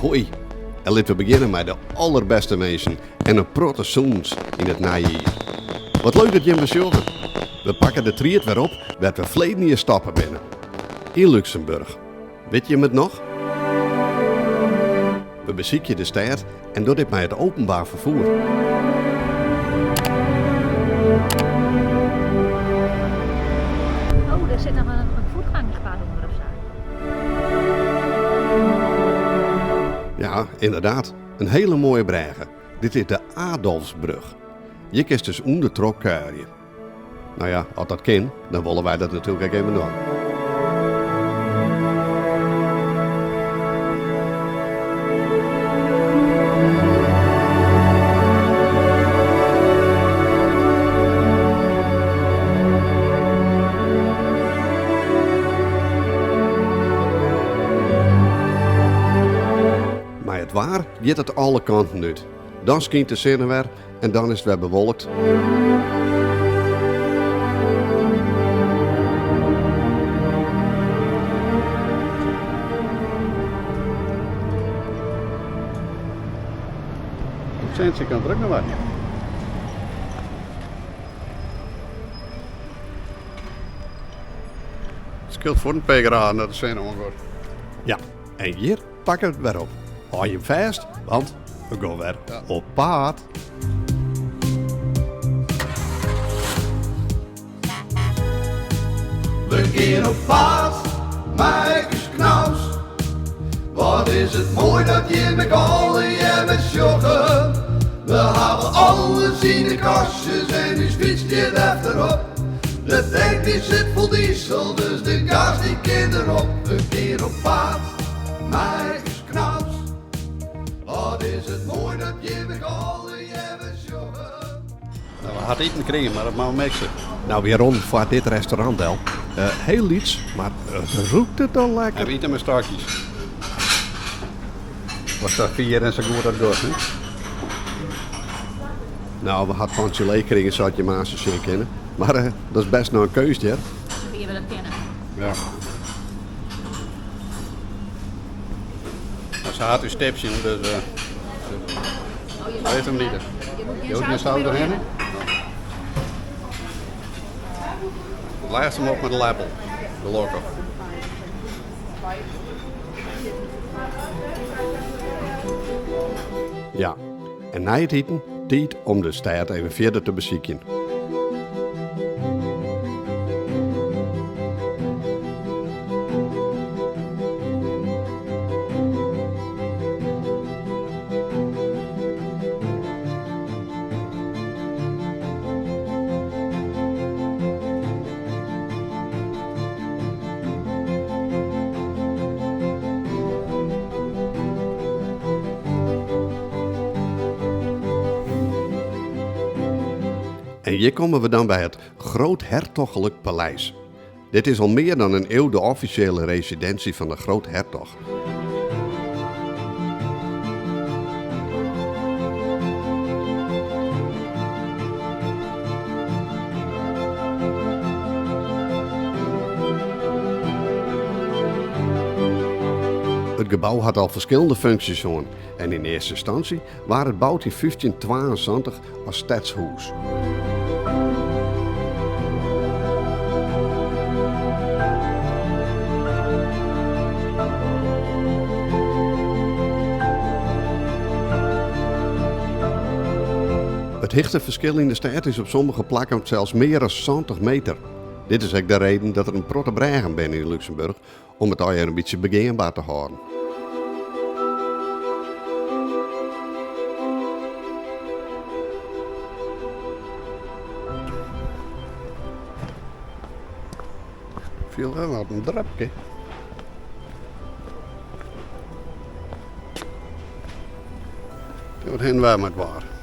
Hoi. En laten we beginnen met de allerbeste mensen en een protte zoens in het najaar. Wat leuk dat je hem bezoeken. We pakken de triet weer op waar we verleden jaar stappen binnen. In Luxemburg. Weet je hem het nog? We bezieken de stad en door dit met het openbaar vervoer. Oh, er zit nog een voetgangerspad onder of zo. Ja, inderdaad. Een hele mooie brugge. Dit is de Adolfsbrug. Je kist dus onder trok kuieren. Nou ja, als dat kan, dan willen wij dat natuurlijk ook even doen. Maar het waar gaat het alle kanten uit. Dan schijnt de zon weer en dan is het weer bewolkt. Je kan druk naar waar. Het scheelt voor een paar graden dat de zon omgaat. Ja, en hier pakken we het weer op. Hou je hem vast, want we gaan weer op pad. We gaan op pad, Marcus Knaus. Wat is het mooi dat je met allen je met joggen. We hebben alles in de kastjes en nu fietst je achterop. De tank die zit vol diesel, dus de gas die kan erop. We gaan op pad, Marcus Knaus. Wat is het mooi dat je met allen je met joggen. Nou, we hadden eten gekregen, maar dat mag we mixen. Nou, weer rond voor dit restaurant, El. Heel iets, maar het roekt het al lekker. En we eten met stokjes. Was dat 4 en zo goed dat gaat, hè? Nou, we hadden van gelé gekregen, zou je maar zo zeker kennen. Maar dat is best nog een keusje, hè? Wie we dat kennen. Ja. Ze had een stipje, dus weet hem niet. Je hoeft geen zout erin. Laat hem op met de lepel, de lokker. Ja, en na het eten, tijd om de stad even verder te bezieken. En hier komen we dan bij het Groothertogelijk Paleis. Dit is al meer dan een eeuw de officiële residentie van de groothertog. Het gebouw had al verschillende functies en in eerste instantie waren het gebouwd in 1572 als stadshuis. Het hoogteverschil in de stad is op sommige plekken zelfs meer dan 70 meter. Dit is ook de reden dat er een protte bruggen ben in Luxemburg, om het al een beetje begaanbaar te houden. Viel wel wat een drapje. Wat hen waar met waar.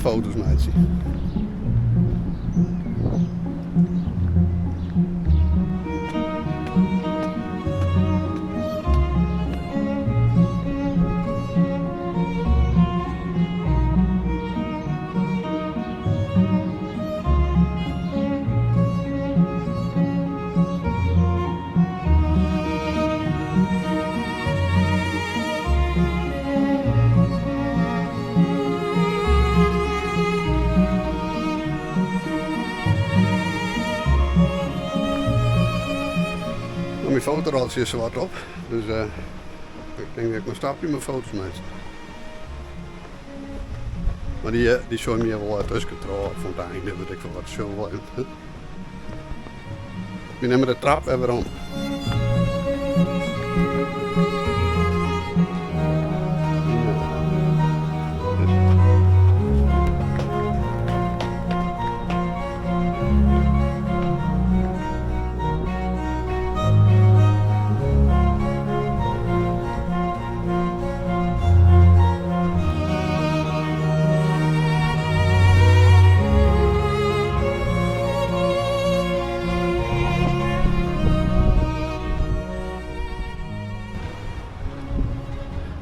foto's meisje. Mijn fotoroltje is er wat op, dus ik denk dat ik mijn stapje mijn foto's maak. Maar die zou je wel tussen van het einde, dat ik wel wat zo wil. We nemen de trap en weer om.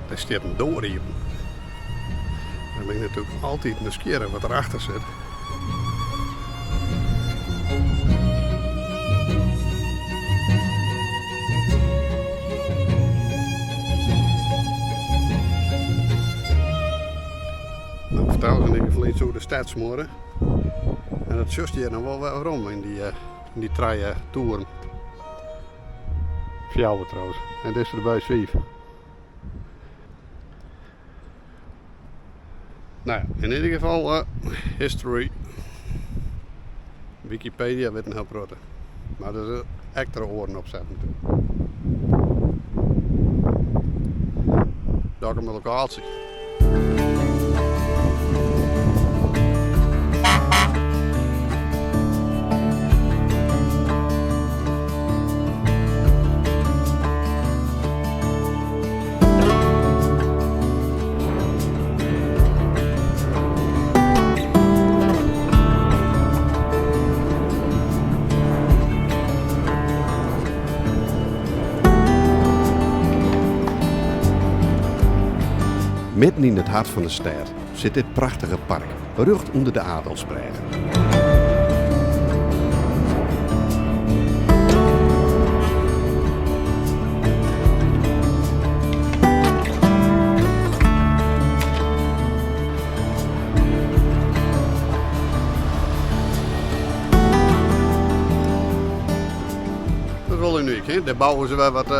Daar staat een doorriepen. Dan ben ik natuurlijk altijd nieuwsgierig wat erachter zit. Nou, vertel ik even iets over de stadsmoren. En dat zus je nog wel waarom in die treien toeren. Fjouwen trouwens. En dit is er bij 5. Nou ja, in ieder geval history. Wikipedia weet een heel protte. Maar er is extra oren opzetten natuurlijk. Daar komt een locatie. Midden in het hart van de stad zit dit prachtige park, berucht onder de Adelsbregen. Dat is wel uniek, hè? Daar bouwen ze wel wat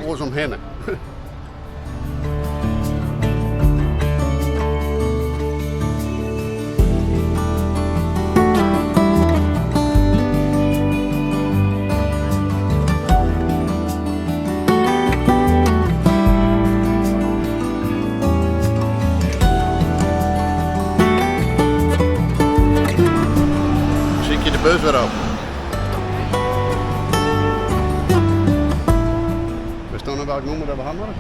oors omheen. Zie je de bus weer op? We staan op welk nummer dat we hameren?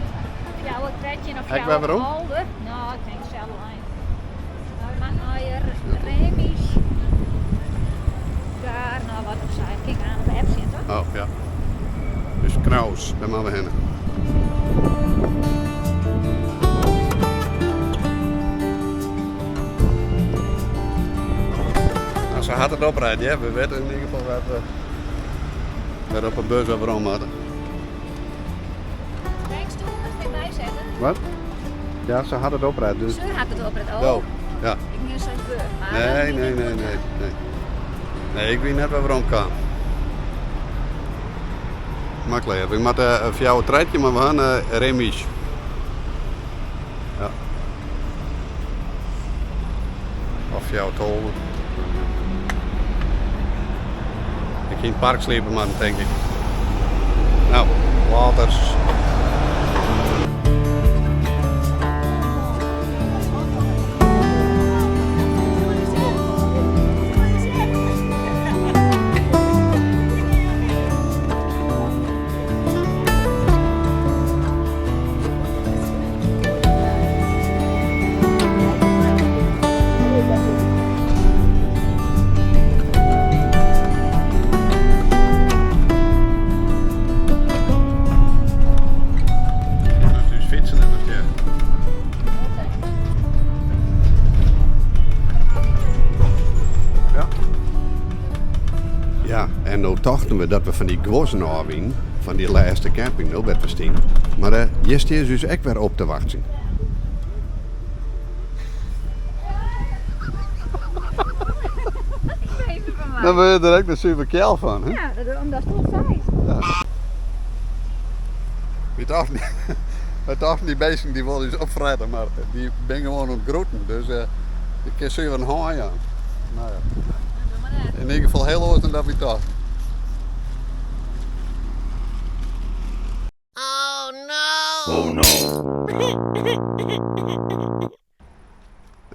Ja, wat krijg je nog? Ik ben waarom? Nou, ik denk zelf lijn. Nou, maar nou je Remis. Daar, nou wat opzij. Kijk aan op de app zitten. Oh ja. Dus Kraus, daar gaan we heen. Nou, ze had het oprijden, ja. We weten in ieder geval dat we op een bus over om hadden. Denkst u dat erbij zetten? Wat? Ja, ze had het oprijden. Dus... Ze had het op het Oh, oog. ja. Ik niet zo'n beur, maar... Nee. Nee, ik weet net waar we om gaan. Makkelijk. Ik moet voor jou een treintje, maar we gaan naar Remis. Ja. Of jou het holen. Ik ga in het park slepen, man, denk ik. Nou, waters. nou dachten we dat we van die gwozen afwien, van die laatste camping, nou werd we steen. Maar je staat dus echt weer op te wachten. Even van mij. Dan ben je er ook een super kjel van, hè? Ja, omdat het toch saai. We dachten die beesten die wilden dus opvreten, maar die ben gewoon ontgroeten. Dus ik kan zo een haai aan. Nou ja. Doe maar net. In ieder geval heel anders dan dat we dachten.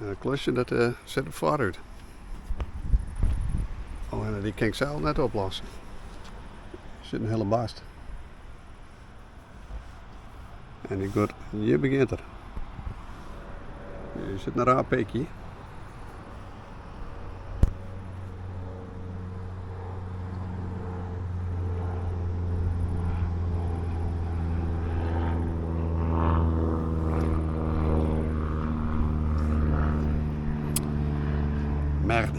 Het klusje dat zet op vooruit. Oh, en die kan ik zelf net oplossen. Er zit een hele bast. En die gaat, hier begint er. Hier zit een raar peekje. Merde.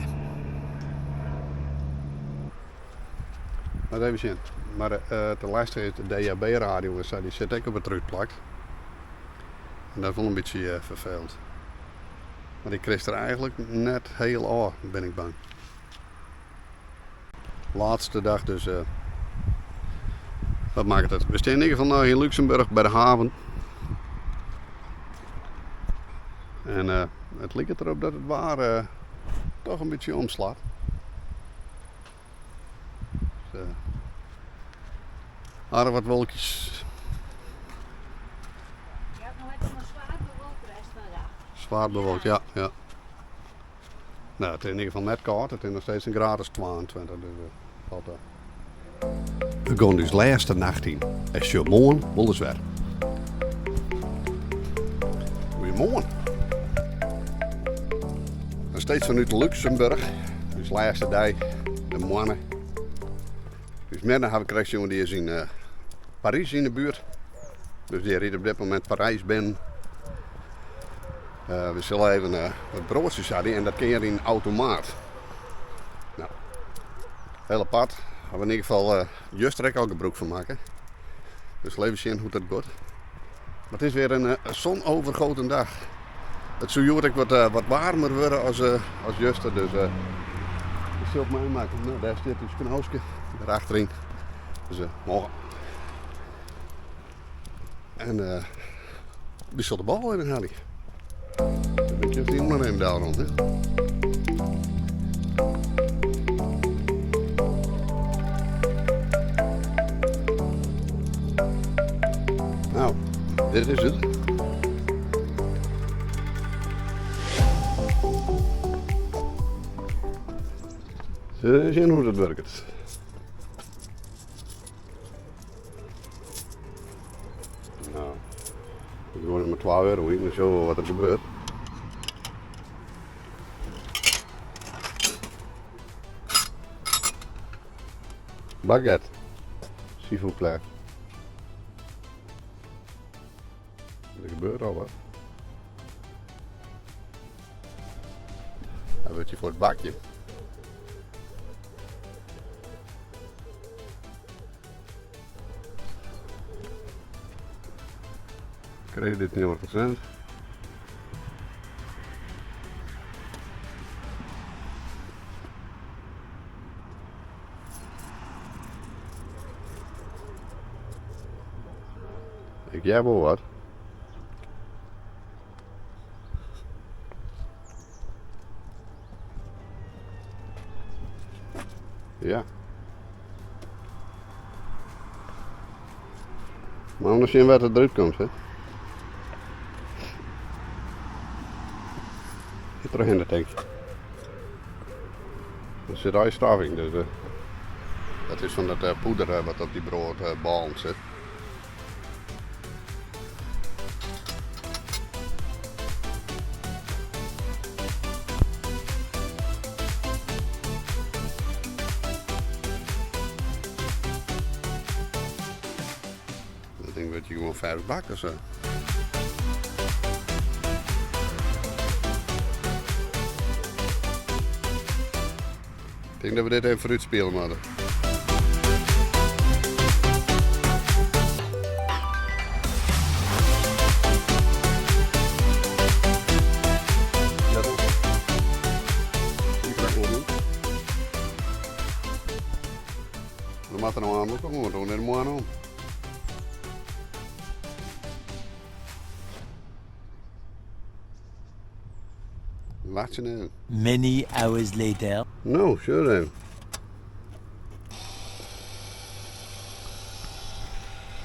Maar even zien. Maar de laatste is de DAB-radio, dus die zit ook op het terugplakt. En dat is wel een beetje vervelend. Maar die kreeg er eigenlijk net heel aan, ben ik bang. Laatste dag, dus wat maakt het? We staan in ieder geval nou in Luxemburg bij de haven. En het lijkt erop dat het waar toch een beetje omslaat. Dus, aardig wat wolkjes. Je hebt nog even een zwaar bewolkt de rest van de dag. Zwaar bewolkt, ja. Nou, het is in ieder geval net koud. Het is nog steeds een graad of 22. Dus valt wel. We gaan dus laatste nacht in. En zo morgen wel eens weer. Goedemorgen. Nog steeds vanuit Luxemburg. Dus laatste dag, de mannen. Dus middag heb ik rechts jongen die is in Parijs in de buurt. Dus die reed op dit moment Parijs binnen. We zullen even wat broodjes hadden en dat kun je in een automaat. Nou, heel apart. Gaan we in ieder geval juist er ook een broek van maken. Dus even zien hoe dat gaat. Maar het is weer een zonovergoten dag. Het zou juist wat warmer worden als juster. Dus je zult mij maken. Nou, daar zit dus een knoosje. Daarachterin. Dus morgen. En wie zal de bal in halen? Ik heb die ondernemer daar rond, hè? Nou, dit is het. Zullen we zien hoe dat werkt? Nou, we doen het met 12 euro, ik moet zo wat er gebeurt. Baguette, s'il vous plaît. Er gebeurt al wat. Dan wordt je voor het bakje. Kreeg dit 0%. Ik jij wel wat. Ja. Maar anders zien wat er eruit komt, hè. Zit terug in de tank. Er zit ijsstaving, dus dat is van dat poeder wat op die broodbal zit. Dat ding wordt je gewoon 5 bakken zo. Ik denk dat we dit even vooruit spelen moeten. gewoon doen er maar om. Laat je nu. Many hours later. Nou, sure then.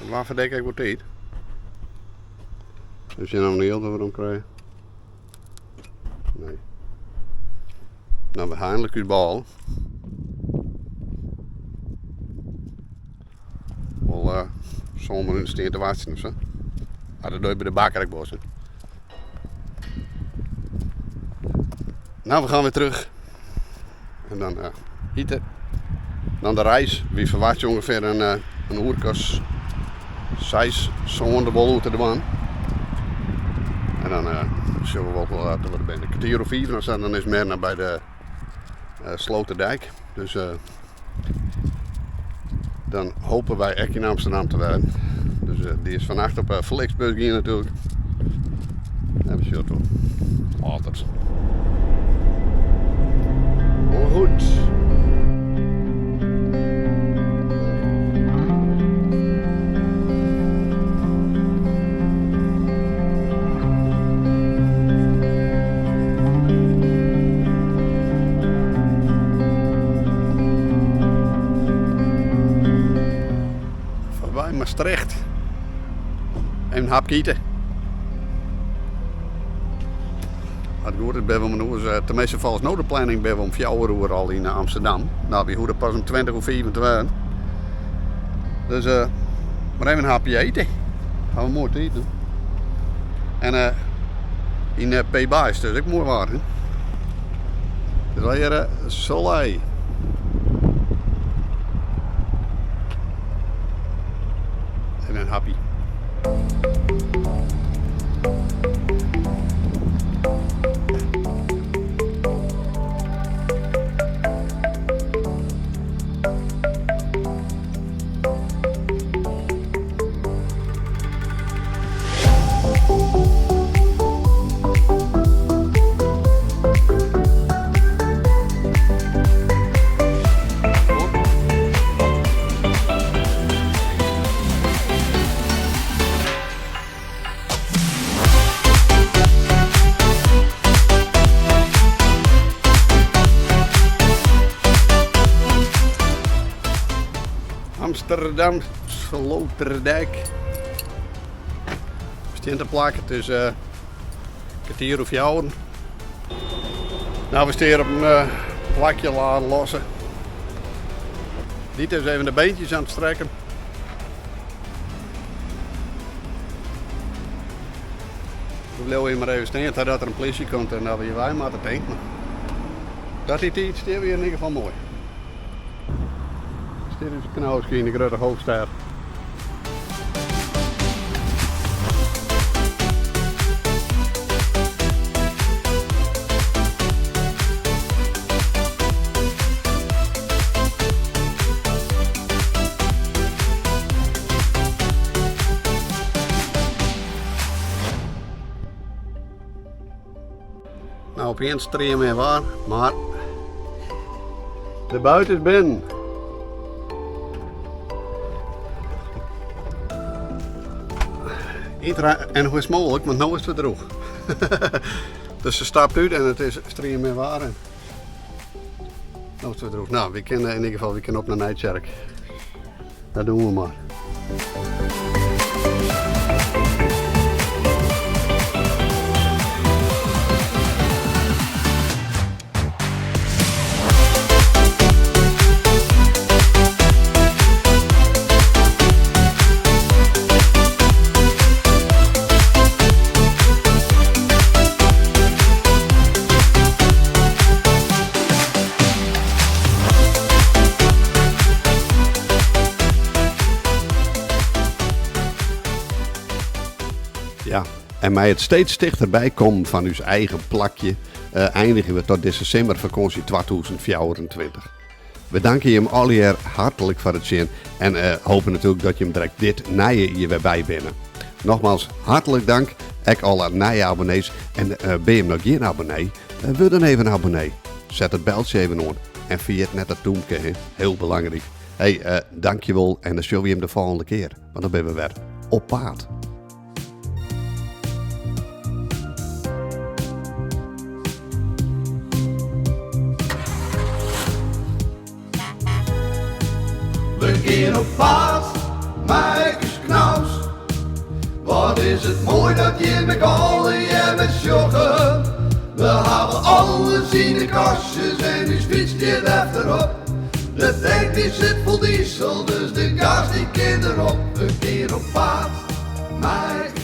Waarvoor denk ik wat tijd? Dus je nou niet heel waarom krijgen? Nee. Nou, we eindelijk uw bal. Wel, zomer in de steen te wachten of zo. Ah, dat doe je bij de Bakerkbos. Nou, we gaan weer terug. En dan eten. Dan de reis. Wie verwacht je ongeveer een oerkast 6 zo'n de bol uit de baan. En dan zullen we wel laten we er binnen. Een kwartier of 4 dan is meer naar bij de Sloterdijk. Dus dan hopen wij echt in Amsterdam te zijn. Dus die is vannacht op Flixbus hier natuurlijk. En we zullen toch altijd. Maar goed. Voorbij Maastricht. Even een hapje eten. Het goed is, ben we tenminste volgens nou de planning ben we om 4 uur al in Amsterdam. Nou, we horen pas om 20 of 24. Dus maar even een hapje eten. Gaan we mooi te eten. En in P-Baai is dus ook mooi waar. Hè? Dus hier Soleil. En een hapje. Amsterdam, Sloterdijk. We staan te plakken, het is een kwartier of 4 uur. Nou, we staan op een plakje laten lossen. Dit is even de beentjes aan het strekken. We blijven maar even staan totdat er een politie komt en dat we hier wij maar te denken. Dat is iets, die hebben we in ieder geval mooi. Dit is een knauwsje in de grote hoogstaat. Nou, opeens stream weer waar, maar de buiten is binnen. En hoe is het mogelijk, want nu is het droog. Dus ze stapt uit en het is stream meer waar. En nu is het droog. Nou, we kunnen in ieder geval op naar Nijtjerk. Dat doen we maar. Ja, en met het steeds dichterbij komen van uw eigen plakje eindigen we tot de decembervakantie 2024. We danken je hem alweer hartelijk voor het zien en hopen natuurlijk dat je hem direct dit nije hier weer bij binnen. Nogmaals, hartelijk dank. Ik alle nije abonnees en ben je nog geen abonnee, word dan even een abonnee. Zet het beltje even aan en vergeet net dat toempje, heel belangrijk. Hey, dankjewel en dan zien we hem de volgende keer. Want dan ben we weer op paard. We gaan op paard, Marcus Knaus. Wat is het mooi dat je met alle met joggen. We hebben alles in de kastjes en die fiets die achterop. De tank die zit vol diesel, dus de gas die kind erop. We gaan op paard, Marcus